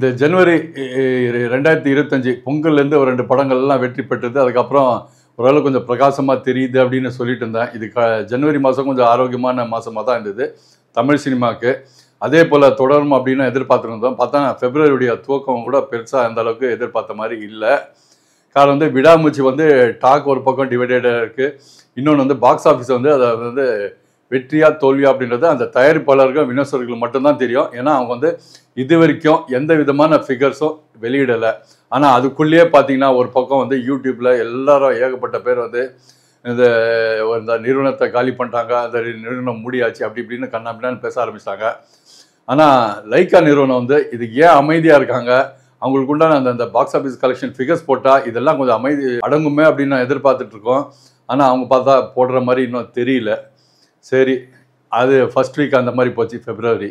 இந்த ஜனவரி 2025 பொங்கல்லேருந்து ஒரு 2 படங்கள்லாம் வெற்றி பெற்றது. அதுக்கப்புறம் ஓரளவு கொஞ்சம் பிரகாசமாக தெரியுது அப்படின்னு சொல்லிட்டு இருந்தேன். இது ஜனவரி மாதம் கொஞ்சம் ஆரோக்கியமான மாதமாக தான் இருந்தது தமிழ் சினிமாவுக்கு. அதே போல் தொடரும் அப்படின்னு எதிர்பார்த்துருந்தோம். பார்த்தா பிப்ரவரியுடைய துவக்கம் கூட பெருசாக அந்த அளவுக்கு எதிர்பார்த்த மாதிரி இல்லை. காரணம் வந்து விடாமுயற்சி வந்து டாக் ஒரு பக்கம் டிவைடடாக இருக்குது. இன்னொன்று வந்து பாக்ஸ் ஆஃபீஸ் வந்து அதை வந்து வெற்றியா தோல்வியா அப்படின்றது அந்த தயாரிப்பாளர்கள் விமர்சகர்கள் மட்டும்தான் தெரியும். ஏன்னா அவங்க வந்து இது வரைக்கும் எந்த விதமான ஃபிகர்ஸும் வெளியிடலை. ஆனால் அதுக்குள்ளேயே பார்த்தீங்கன்னா ஒரு பக்கம் வந்து யூடியூப்பில் எல்லாரும் ஏகப்பட்ட பேர் வந்து இந்த நிறுவனத்தை காலி பண்ணிட்டாங்க, அந்த நிறுவனம் மூடியாச்சு அப்படி இப்படின்னு கண்ணாபின்னான்னு பேச ஆரம்பிச்சிட்டாங்க. ஆனால் லைக்கா நிறுவனம் வந்து இதுக்கு ஏன் அமைதியாக இருக்காங்க, அவங்களுக்கு உண்டான அந்த பாக்ஸ் ஆஃபீஸ் கலெக்ஷன் ஃபிகர்ஸ் போட்டால் இதெல்லாம் கொஞ்சம் அமைதி அடங்குமே அப்படின்னு நான் எதிர்பார்த்துட்ருக்கோம். ஆனால் அவங்க பார்த்தா போடுற மாதிரி இன்னும் தெரியல. சரி, அது ஃபர்ஸ்ட் வீக் அந்த மாதிரி போச்சு பிப்ரவரி.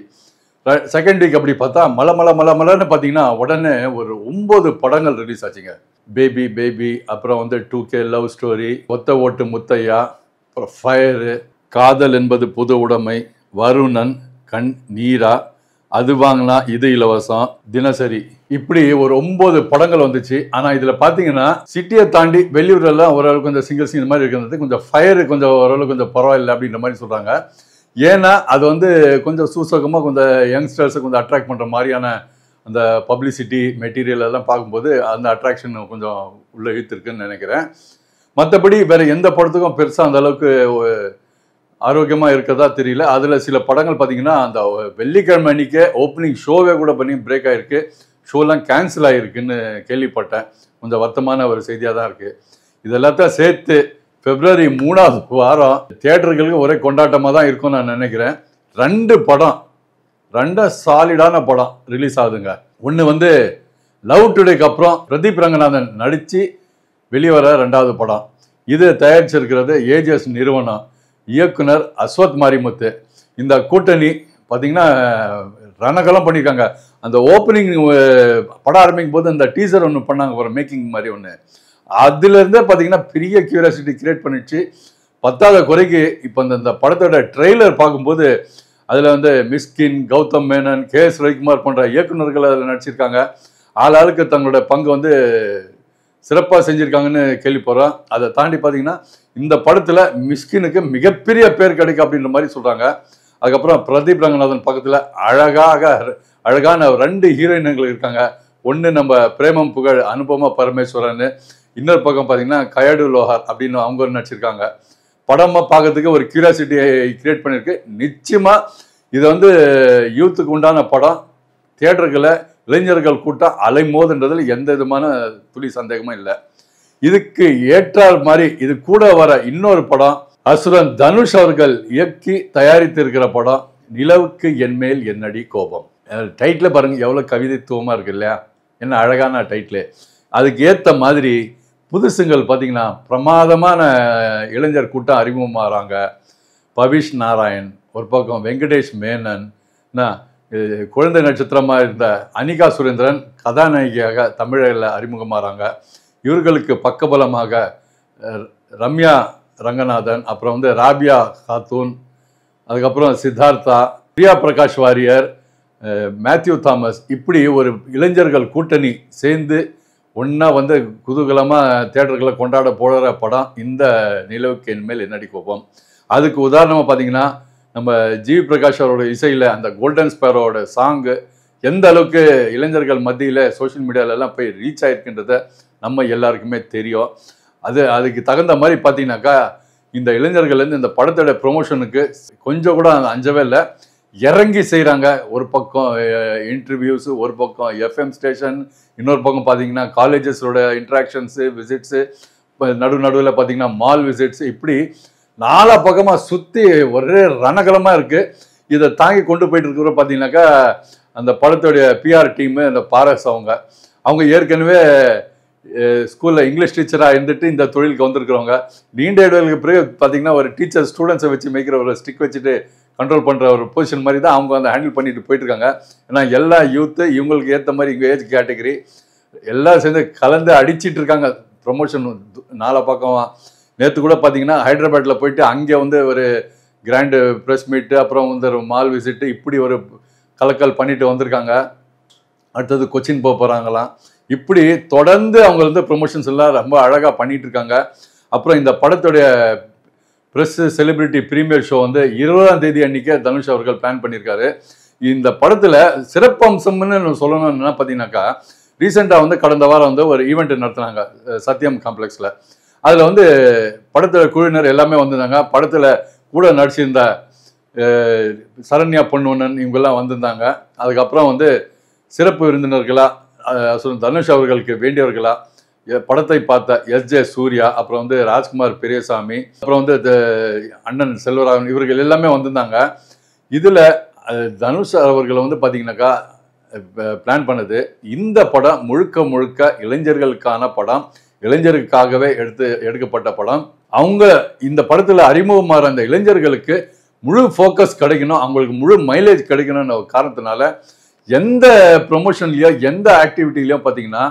செகண்ட் வீக் அப்படி பார்த்தா மலன்னு பார்த்தீங்கன்னா உடனே ஒரு 9 படங்கள் ரிலீஸ் ஆச்சுங்க. பேபி, அப்புறம் வந்து 2K லவ் ஸ்டோரி, ஒத்த ஓட்டு முத்தையா, அப்புறம் ஃபயரு, காதல் என்பது புது உடைமை, வருணன், கண் நீரா, அது வாங்கினா இது இலவசம், தினசரி, இப்படி ஒரு 9 படங்கள் வந்துச்சு. ஆனால் இதில் பார்த்தீங்கன்னா சிட்டியை தாண்டி வெளியூரெல்லாம் ஓரளவுக்கு கொஞ்சம் சிங்கிள்ஸ் இந்த மாதிரி இருக்கிறது கொஞ்சம் ஃபயரு கொஞ்சம் ஓரளவுக்கு கொஞ்சம் பரவாயில்லை அப்படின்ற மாதிரி சொல்கிறாங்க. ஏன்னா அது வந்து கொஞ்சம் சூசகமாக கொஞ்சம் யங்ஸ்டர்ஸை கொஞ்சம் அட்ராக்ட் பண்ணுற மாதிரியான அந்த பப்ளிசிட்டி மெட்டீரியல் எல்லாம் பார்க்கும்போது அந்த அட்ராக்ஷன் கொஞ்சம் உள்ளே இழுத்துருக்குன்னு நினைக்கிறேன். மற்றபடி வேறு எந்த படத்துக்கும் பெருசாக அந்த அளவுக்கு ஆரோக்கியமாக இருக்கிறதா தெரியல. அதில் சில படங்கள் பார்த்தீங்கன்னா அந்த வெள்ளிக்கிழமை அன்றைக்கே ஓப்பனிங் ஷோவே கூட பண்ணி பிரேக் ஆகிருக்கு. ஷோலாம் கேன்சல் ஆகிருக்குன்னு கேள்விப்பட்டேன். கொஞ்சம் வருத்தமான ஒரு செய்தியாக தான் இருக்குது. இது எல்லாத்தையும் சேர்த்து பிப்ரவரி 3வது வாரம் தியேட்டர்களுக்கு ஒரே கொண்டாட்டமாக தான் இருக்கும்னு நான் நினைக்கிறேன். 2 படம், 2 சாலிடான படம் ரிலீஸ் ஆகுதுங்க. ஒன்று வந்து லவ் டுடேக்கு அப்புறம் பிரதீப் ரங்கநாதன் நடித்து வெளிவர 2வது படம். இது தயாரிச்சிருக்கிறது ஏஜிஎஸ் நிறுவனம், இயக்குனர் அஸ்வத் மாரிமுத்து. இந்த கூட்டணி பார்த்தீங்கன்னா ரணகலம் பண்ணியிருக்காங்க. அந்த ஓப்பனிங் படம் ஆரம்பிக்கும் போது அந்த டீசர் ஒன்று பண்ணாங்க, ஒரு மேக்கிங் மாதிரி ஒன்று. அதுலேருந்தே பார்த்தீங்கன்னா பெரிய கியூரியாசிட்டி கிரியேட் பண்ணிடுச்சு. 10வது குறைக்கு இப்போ இந்த படத்தோட ட்ரெய்லர் பார்க்கும்போது அதில் வந்து மிஸ்கின், கௌதம் மேனன், KS ரவிக்குமார் போன்ற இயக்குநர்கள் அதில் நடிச்சிருக்காங்க. ஆளுக்கு தங்களோட பங்கு வந்து சிறப்பாக செஞ்சுருக்காங்கன்னு கேள்விப்படுறோம். அதை தாண்டி பார்த்தீங்கன்னா இந்த படத்தில் மிஸ்கினுக்கு மிகப்பெரிய பேர் கிடைக்கும் அப்படின்ற மாதிரி சொல்கிறாங்க. அதுக்கப்புறம் பிரதீப் ரங்கநாதன் பக்கத்தில் அழகான 2 ஹீரோயின்கள் இருக்காங்க. ஒன்று நம்ம பிரேமம் புகழ் அனுபமா பரமேஸ்வரன், இன்னொரு பக்கம் பார்த்தீங்கன்னா கயடு லோஹார் அப்படின்னு அவங்க நடிச்சிருக்காங்க. படமாக பார்க்கறதுக்கு ஒரு கியூரியாசிட்டியை கிரியேட் பண்ணியிருக்கு. நிச்சயமாக இது வந்து யூத்துக்கு உண்டான படம். தியேட்டர்களை இளைஞர்கள் கூட்டம் அலைமோதுன்றதில் எந்த விதமான துளி சந்தேகமும் இல்லை. இதுக்கு ஏற்றார் மாதிரி இது கூட வர இன்னொரு படம் அசுரன் தனுஷ் அவர்கள் இயக்கி தயாரித்து இருக்கிற படம் நிலவுக்கு என்மேல் என்னடி கோபம். டைட்டில் பாருங்க எவ்வளோ கவிதைத்துவமாக இருக்கு இல்லையா, என்ன அழகான டைட்டில். அதுக்கு ஏற்ற மாதிரி புதுசுங்கள் பார்த்தீங்கன்னா பிரமாதமான இளைஞர் கூட்டம் அறிமுகமாகறாங்க. பவிஷ் நாராயண் ஒரு பக்கம், வெங்கடேஷ் மேனன், குழந்தை நட்சத்திரமாக இருந்த அனிகா சுரேந்திரன் கதாநாயகியாக தமிழில் அறிமுகமாகறாங்க. இவர்களுக்கு பக்கபலமாக ரம்யா ரங்கநாதன், அப்புறம் வந்து ராபியா காத்தூன், அதுக்கப்புறம் சித்தார்த்தா, பிரியா பிரகாஷ் வாரியர், மேத்யூ தாமஸ், இப்படி ஒரு இளைஞர்கள் கூட்டணி சேர்ந்து ஒன்றா வந்து குதூகலமாக தியேட்டர்களை கொண்டாட போகிற படம் இந்த நிலவுக்கு என்மேல் என்னடி கோபம். அதுக்கு உதாரணமாக பார்த்தீங்கன்னா நம்ம ஜிவி பிரகாஷ் அவரோட இசையில் அந்த கோல்டன் ஸ்பேரோட சாங்கு எந்த அளவுக்கு இளைஞர்கள் மத்தியில் சோஷியல் மீடியாலெல்லாம் போய் ரீச் ஆகிருக்குன்றத நம்ம எல்லாருக்குமே தெரியும். அதுக்கு தகுந்த மாதிரி பார்த்தீங்கன்னாக்கா இந்த இளைஞர்கள்லேருந்து இந்த படத்தோட ப்ரொமோஷனுக்கு கொஞ்சம் கூட அஞ்சவே இல்லை, இறங்கி செய்கிறாங்க. ஒரு பக்கம் இன்டர்வியூஸு, ஒரு பக்கம் FM ஸ்டேஷன், இன்னொரு பக்கம் பார்த்தீங்கன்னா காலேஜஸோட இன்ட்ராக்ஷன்ஸு, விசிட்ஸு, நடுவில் பார்த்தீங்கன்னா மால் விசிட்ஸு, இப்படி 4 பக்கமாக சுற்றி ஒரே ரணகலமாக இருக்குது. இதை தாங்கி கொண்டு போயிட்டு இருக்கிற பார்த்தீங்கன்னாக்கா அந்த படத்தோடைய PR டீமு, அந்த பாரஸ் அவங்க ஏற்கனவே ஸ்கூலில் இங்கிலீஷ் டீச்சராக இருந்துட்டு இந்த தொழிலுக்கு வந்திருக்கிறவங்க. நீண்ட இடைவெளிக்கு பிறகு பார்த்தீங்கன்னா ஒரு டீச்சர் ஸ்டூடெண்ட்ஸை வச்சு மேய்க்கிற ஒரு ஸ்டிக் வச்சுட்டு கண்ட்ரோல் பண்ணுற ஒரு பொசிஷன் மாதிரி தான் அவங்க வந்து ஹேண்டில் பண்ணிட்டு போயிட்டுருக்காங்க. ஏன்னா எல்லா யூத்து இவங்களுக்கு ஏற்ற மாதிரி இவங்க ஏஜ் கேட்டகரி எல்லாம் சேர்ந்து கலந்து அடிச்சிட்டு இருக்காங்க. ப்ரொமோஷன் 4 பக்கமாக. நேற்று கூட பார்த்தீங்கன்னா ஹைதராபாத்தில் போயிட்டு அங்கே வந்து ஒரு கிராண்டு ப்ரெஸ் மீட்டு, அப்புறம் வந்து ஒரு மால் விசிட்டு, இப்படி ஒரு கலக்கல் பண்ணிட்டு வந்திருக்காங்க. அடுத்தது கொச்சின் போக போகிறாங்களாம். இப்படி தொடர்ந்து அவங்க வந்து ப்ரொமோஷன்ஸ் எல்லாம் ரொம்ப அழகாக பண்ணிட்டு இருக்காங்க. அப்புறம் இந்த படத்துடைய ப்ரெஸ் செலிபிரிட்டி ப்ரீமியர் ஷோ வந்து 20ஆம் தேதி அன்னைக்கே தனுஷ் அவர்கள் பிளான் பண்ணியிருக்காரு. இந்த படத்தில் சிறப்பு அம்சம்னு சொல்லணும்னா பார்த்தீங்கன்னாக்கா, ரீசெண்டாக வந்து கடந்த வாரம் வந்து ஒரு ஈவெண்ட் நடத்துனாங்க சத்யம் காம்ப்ளெக்ஸில். அதில் வந்து படத்தில் குழுவினர் எல்லாமே வந்திருந்தாங்க. படத்தில் கூட நடிச்சிருந்த சரண்யா பொன்வண்ணன் இவங்கெல்லாம் வந்திருந்தாங்க. அதுக்கப்புறம் வந்து சிறப்பு விருந்தினர்களாக தனுஷ் அவர்களுக்கு வேண்டியவர்களா படத்தை பார்த்த எஸ்.ஜே. சூர்யா, அப்புறம் வந்து ராஜ்குமார் பெரியசாமி, அப்புறம் வந்து அண்ணன் செல்வராகவன் இவர்கள் எல்லாமே வந்திருந்தாங்க. இதில் தனுஷ் அவர்களை வந்து பார்த்தீங்கன்னாக்கா பிளான் பண்ணது இந்த படம் முழுக்க முழுக்க இளைஞர்களுக்கான படம், இளைஞருக்காகவே எடுக்கப்பட்ட படம். அவங்க இந்த படத்தில் அறிமுகமாகிற அந்த இளைஞர்களுக்கு முழு ஃபோக்கஸ் கிடைக்கணும், அவங்களுக்கு முழு மைலேஜ் கிடைக்கணும்னு காரணத்தினால எந்த ப்ரொமோஷன்லையோ எந்த ஆக்டிவிட்டிலையோ பார்த்தீங்கன்னா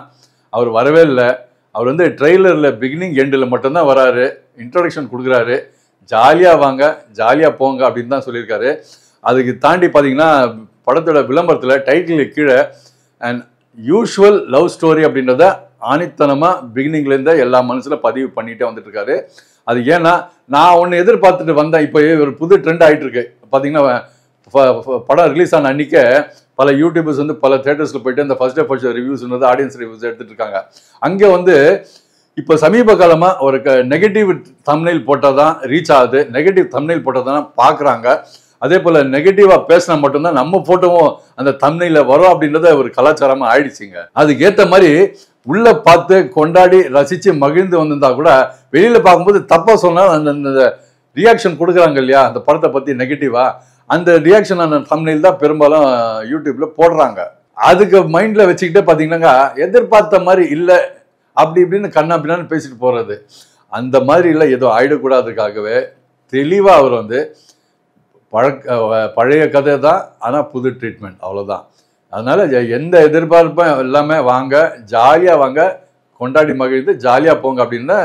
அவர் வரவே இல்லை. அவர் வந்து ட்ரெய்லரில் பிகினிங் எண்டில் மட்டும்தான் வராரு, இன்ட்ரடக்ஷன் கொடுக்குறாரு, ஜாலியாக வாங்க ஜாலியாக போங்க அப்படின்னு தான் சொல்லியிருக்காரு. அதுக்கு தாண்டி பார்த்தீங்கன்னா படத்தோட விளம்பரத்தில் டைட்டிலுக்கு கீழே அண்ட் யூஷுவல் லவ் ஸ்டோரி அப்படின்றத ஆணித்தனமாக பிகினிங்லேருந்தே எல்லா மனசில் பதிவு பண்ணிகிட்டே வந்துட்டு இருக்காரு. அது ஏன்னா நான் ஒன்று எதிர்பார்த்துட்டு வந்தேன். இப்போ ஒரு புது ட்ரெண்ட் ஆகிட்டு இருக்கு. பார்த்தீங்கன்னா படம் ரிலீஸ் ஆன அன்றைக்கே பல யூடியூபர்ஸ் வந்து பல தியேட்டர்ஸில் போயிட்டு அந்த first day first reviews audience reviews எடுத்துகிட்டு இருக்காங்க. அங்கே வந்து இப்போ சமீப காலமாக ஒரு நெகட்டிவ் தம்ப்நெயில் போட்டால் தான் ரீச் ஆகுது, நெகட்டிவ் தம்ப்நெயில் போட்டால் தான் பார்க்குறாங்க. அதே போல் நெகட்டிவாக பேசினா மட்டும்தான் நம்ம ஃபோட்டோவும் அந்த தம்ப்நெயிலில் வரும் அப்படின்றத ஒரு கலாச்சாரமாக ஆயிடுச்சுங்க. அதுக்கு ஏற்ற மாதிரி உள்ளே பார்த்து கொண்டாடி ரசித்து மகிழ்ந்து வந்திருந்தா கூட வெளியில் பார்க்கும்போது தப்பாக சொன்னால் அந்த ரியாக்ஷன் கொடுக்குறாங்க இல்லையா, அந்த படத்தை பற்றி நெகட்டிவாக, அந்த ரியாக்ஷன் அந்த தம்ப்நெயில் தான் பெரும்பாலும் யூடியூப்பில் போடுறாங்க. அதுக்கு மைண்டில் வச்சுக்கிட்டே பார்த்தீங்கன்னாக்கா எதிர்பார்த்த மாதிரி இல்லை அப்படி இப்படின்னு கண்ணா பின்னான்னு பேசிட்டு போகிறது, அந்த மாதிரி இல்லை ஏதோ ஆயிடக்கூடாதுக்காகவே தெளிவாக அவர் வந்து பழைய கதை தான், ஆனால் புது ட்ரீட்மெண்ட், அவ்வளோதான். அதனால் எந்த எதிர்பார்ப்பும் எல்லாமே வாங்க ஜாலியாக வாங்க கொண்டாடி மகிழ்ந்து ஜாலியாக போங்க அப்படின்னு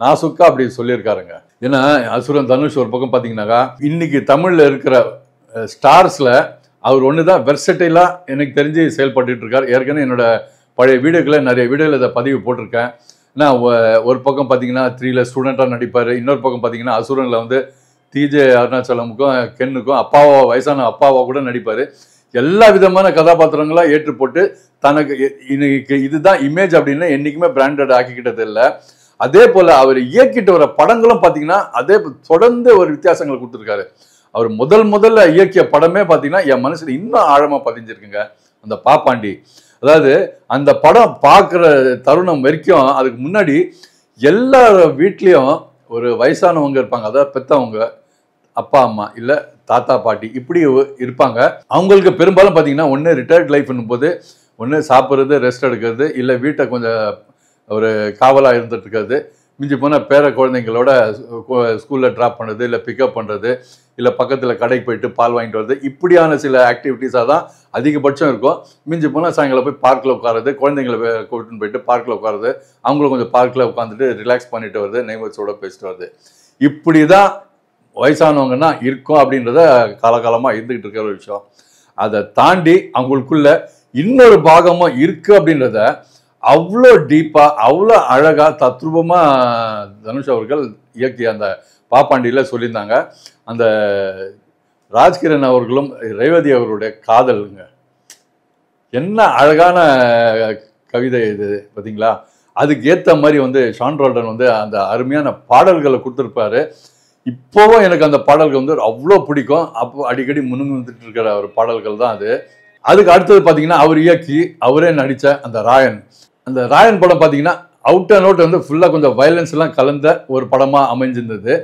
நாசுக்கா அப்படி சொல்லியிருக்காருங்க. ஏன்னா அசுரன் தனுஷ் ஒரு பக்கம் பார்த்தீங்கன்னாக்கா இன்னைக்கு தமிழில் இருக்கிற ஸ்டார்ஸில் அவர் ஒன்று தான் வெர்சடைலாக எனக்கு தெரிஞ்சு செயல்பட்டு இருக்கார். ஏற்கனவே என்னோட பழைய வீடியோக்களை நிறைய வீடியோவில் இதை பதிவு போட்டிருக்கேன். ஏன்னா ஒரு பக்கம் பார்த்தீங்கன்னா 3ல ஸ்டூடெண்ட்டாக நடிப்பார், இன்னொரு பக்கம் பார்த்தீங்கன்னா அசுரனில் வந்து டிஜே அருணாச்சலமுக்கும் கென்னுக்கும் அப்பாவா வயசான அப்பாவா கூட நடிப்பார். எல்லா விதமான கதாபாத்திரங்களாக ஏற்று போட்டு தனக்கு இன்னைக்கு இதுதான் இமேஜ் அப்படின்னு என்றைக்குமே பிராண்டட் ஆக்கிக்கிட்டது இல்லை. அதே போல் அவர் இயக்கிட்டு வர படங்களும் பார்த்தீங்கன்னா அதே தொடர்ந்து ஒரு வித்தியாசங்களை கொடுத்துருக்காரு. அவர் முதல்ல இயக்கிய படமே பார்த்தீங்கன்னா என் மனசில் இன்னும் ஆழமாக பதிஞ்சிருக்குங்க, அந்த பாப்பாண்டி. அதாவது அந்த படம் பார்க்குற தருணம் வரைக்கும் அதுக்கு முன்னாடி எல்லார் வீட்லேயும் ஒரு வயசானவங்க இருப்பாங்க, அதாவது பெற்றவங்க, அப்பா அம்மா இல்லை தாத்தா பாட்டி இப்படி இருப்பாங்க. அவங்களுக்கு பெரும்பாலும் பார்த்தீங்கன்னா ஒன்று ரிட்டையர்ட் லைஃப்னும் போது ஒன்று சாப்பிட்றது, ரெஸ்ட் எடுக்கிறது, இல்லை வீட்டை கொஞ்சம் ஒரு காவலாக இருந்துட்டு இருக்கிறது, மிஞ்சி போனால் பேர குழந்தைங்களோட ஸ்கூலில் ட்ராப் பண்ணுறது, இல்லை பிக்கப் பண்ணுறது, இல்லை பக்கத்தில் கடைக்கு போயிட்டு பால் வாங்கிட்டு வருது, இப்படியான சில ஆக்டிவிட்டீஸாக தான் அதிகபட்சம் இருக்கும். மிஞ்சி போனால் சாயங்காலம் போய் பார்க்கில் உட்காருறது, குழந்தைங்களை கூட்டின்னு போயிட்டு பார்க்கில் உட்காருறது, அவங்களும் கொஞ்சம் பார்க்கில் உட்காந்துட்டு ரிலாக்ஸ் பண்ணிட்டு வருது, நெய்பர்ஸோட பேசிட்டு வருது. இப்படி தான் வயசானவங்கன்னா இருக்கும் அப்படின்றத காலகாலமாக இருந்துக்கிட்டு இருக்கிற ஒரு விஷயம். அதை தாண்டி அவங்களுக்குள்ள இன்னொரு பாகமும் இருக்குது அப்படின்றத அவ்வளோ டீப்பாக அவ்வளோ அழகாக தத்ரூபமாக தனுஷ் அவர்கள் இயக்கிய அந்த பாப்பாண்டியில் சொல்லியிருந்தாங்க. அந்த ராஜ்கிரண் அவர்களும் ரேவதி அவர்களுடைய காதலுங்க, என்ன அழகான கவிதை இது பார்த்தீங்களா. அதுக்கு ஏற்ற மாதிரி வந்து ஷான் ரோல்டன் வந்து அந்த அருமையான பாடல்களை கொடுத்துருப்பாரு. இப்போவும் எனக்கு அந்த பாடல்கள் வந்து அவ்வளோ பிடிக்கும். அப்போ அடிக்கடி முன்னுந்துட்டு இருக்கிற ஒரு பாடல்கள் தான் அது. அதுக்கு அடுத்தது பார்த்தீங்கன்னா அவர் இயக்கி அவரே நடித்த அந்த ராயன், அந்த ராயன் படம் பார்த்தீங்கன்னா அவுட் அண்ட் அவுட் வந்து ஃபுல்லாக கொஞ்சம் வயலன்ஸ் எல்லாம் கலந்த ஒரு படமாக அமைஞ்சிருந்தது.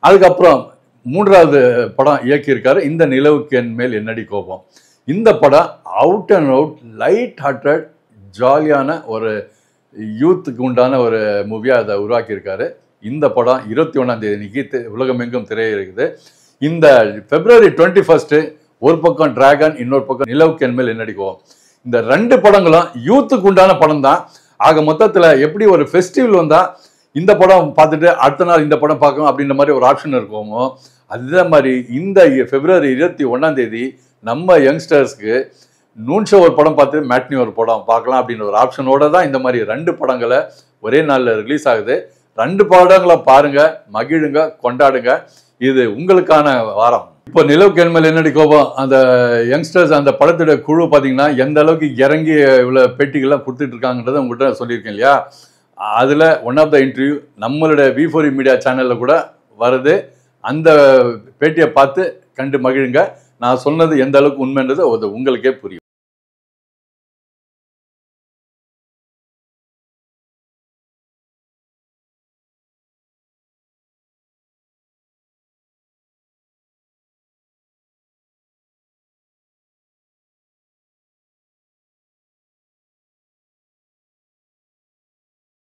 அதுக்கப்புறம் 3வது படம் இயக்கியிருக்காரு, இந்த நிலவுக்கு என் மேல் என்னடி கோபம். இந்த படம் out and out light hearted ஜாலியான ஒரு யூத்துக்கு உண்டான ஒரு மூவியாக அதை உருவாக்கியிருக்காரு. இந்த படம் 21ஆம் தேதி அன்னைக்கு உலகமெங்கும் திரையிருக்குது. இந்த February 21 ஒரு பக்கம் டிராகன், இன்னொரு பக்கம் நிலவுக்கு என் மேல் என்னடி கோபம். இந்த 2 படங்களும் யூத்துக்கு உண்டான படம் தான். ஆக மொத்தத்தில் எப்படி ஒரு ஃபெஸ்டிவல் வந்தால் இந்த படம் பார்த்துட்டு அடுத்த நாள் இந்த படம் பார்க்கணும் அப்படின்ற மாதிரி ஒரு ஆப்ஷன் இருக்குமோ, அதே மாதிரி இந்த February 21ஆம் தேதி நம்ம யங்ஸ்டர்ஸ்க்கு நூன் ஷோ ஒரு படம் பார்த்து மேட்னி ஒரு படம் பார்க்கலாம் அப்படின்னு ஒரு ஆப்ஷனோட தான் இந்த மாதிரி 2 படங்களை ஒரே நாளில் ரிலீஸ் ஆகுது. 2 படங்களை பாருங்க, மகிழுங்க, கொண்டாடுங்க. இது உங்களுக்கான வாரம். இப்போ நிலவு கேள்மையில் என்னடி கோபம், அந்த யங்ஸ்டர்ஸ் அந்த படத்துடைய குழு பார்த்தீங்கன்னா எந்த அளவுக்கு இறங்கி இவ்வளோ பேட்டிகள்லாம் கொடுத்துட்டு இருக்காங்கன்றதை உங்கள்கிட்ட சொல்லியிருக்கேன் இல்லையா. அதில் ஒன் ஆஃப் த இன்டர்வியூ நம்மளுடைய V4E மீடியா சேனலில் கூட வருது. அந்த பேட்டியை பார்த்து கண்டு மகிழுங்க. நான் சொன்னது எந்த அளவுக்கு உண்மைன்றது உங்களுக்கே புரியும்.